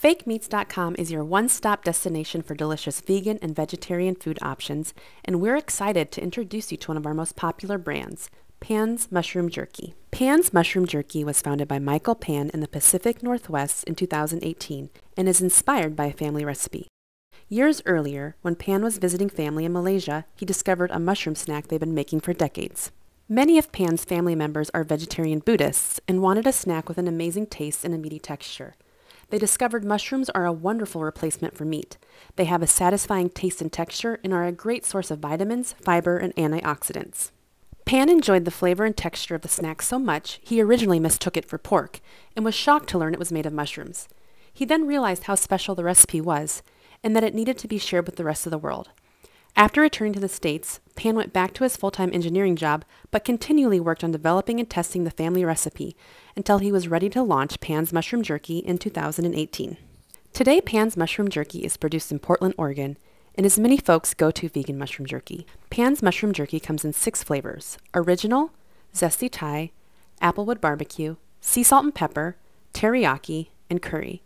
FakeMeats.com is your one-stop destination for delicious vegan and vegetarian food options, and we're excited to introduce you to one of our most popular brands, Pan's Mushroom Jerky. Pan's Mushroom Jerky was founded by Michael Pan in the Pacific Northwest in 2018 and is inspired by a family recipe. Years earlier, when Pan was visiting family in Malaysia, he discovered a mushroom snack they've been making for decades. Many of Pan's family members are vegetarian Buddhists and wanted a snack with an amazing taste and a meaty texture. They discovered mushrooms are a wonderful replacement for meat. They have a satisfying taste and texture and are a great source of vitamins, fiber, and antioxidants. Pan enjoyed the flavor and texture of the snack so much, he originally mistook it for pork and was shocked to learn it was made of mushrooms. He then realized how special the recipe was and that it needed to be shared with the rest of the world. After returning to the States, Pan went back to his full-time engineering job, but continually worked on developing and testing the family recipe until he was ready to launch Pan's Mushroom Jerky in 2018. Today, Pan's Mushroom Jerky is produced in Portland, Oregon, and is many folks' go-to vegan mushroom jerky. Pan's Mushroom Jerky comes in 6 flavors: original, zesty Thai, applewood barbecue, sea salt and pepper, teriyaki, and curry.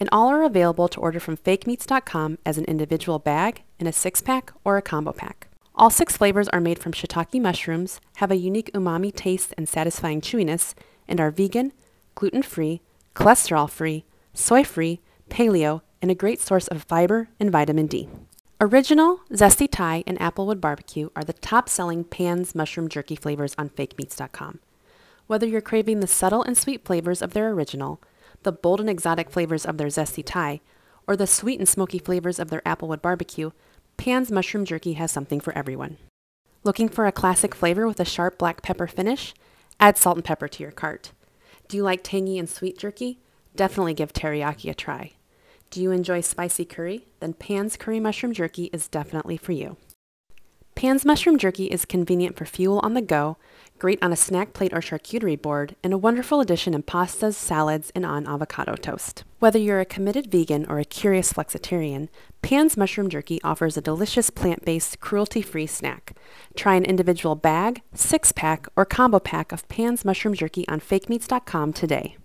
And all are available to order from FakeMeats.com as an individual bag, in a 6-pack, or a combo pack. All 6 flavors are made from shiitake mushrooms, have a unique umami taste and satisfying chewiness, and are vegan, gluten-free, cholesterol-free, soy-free, paleo, and a great source of fiber and vitamin D. Original, zesty Thai, and applewood barbecue are the top-selling Pan's Mushroom Jerky flavors on FakeMeats.com. Whether you're craving the subtle and sweet flavors of their original, the bold and exotic flavors of their zesty Thai, or the sweet and smoky flavors of their applewood barbecue, Pan's Mushroom Jerky has something for everyone. Looking for a classic flavor with a sharp black pepper finish? Add salt and pepper to your cart. Do you like tangy and sweet jerky? Definitely give teriyaki a try. Do you enjoy spicy curry? Then Pan's Curry Mushroom Jerky is definitely for you. Pan's Mushroom Jerky is convenient for fuel on the go, great on a snack plate or charcuterie board, and a wonderful addition in pastas, salads, and on avocado toast. Whether you're a committed vegan or a curious flexitarian, Pan's Mushroom Jerky offers a delicious plant-based, cruelty-free snack. Try an individual bag, 6-pack, or combo pack of Pan's Mushroom Jerky on FakeMeats.com today.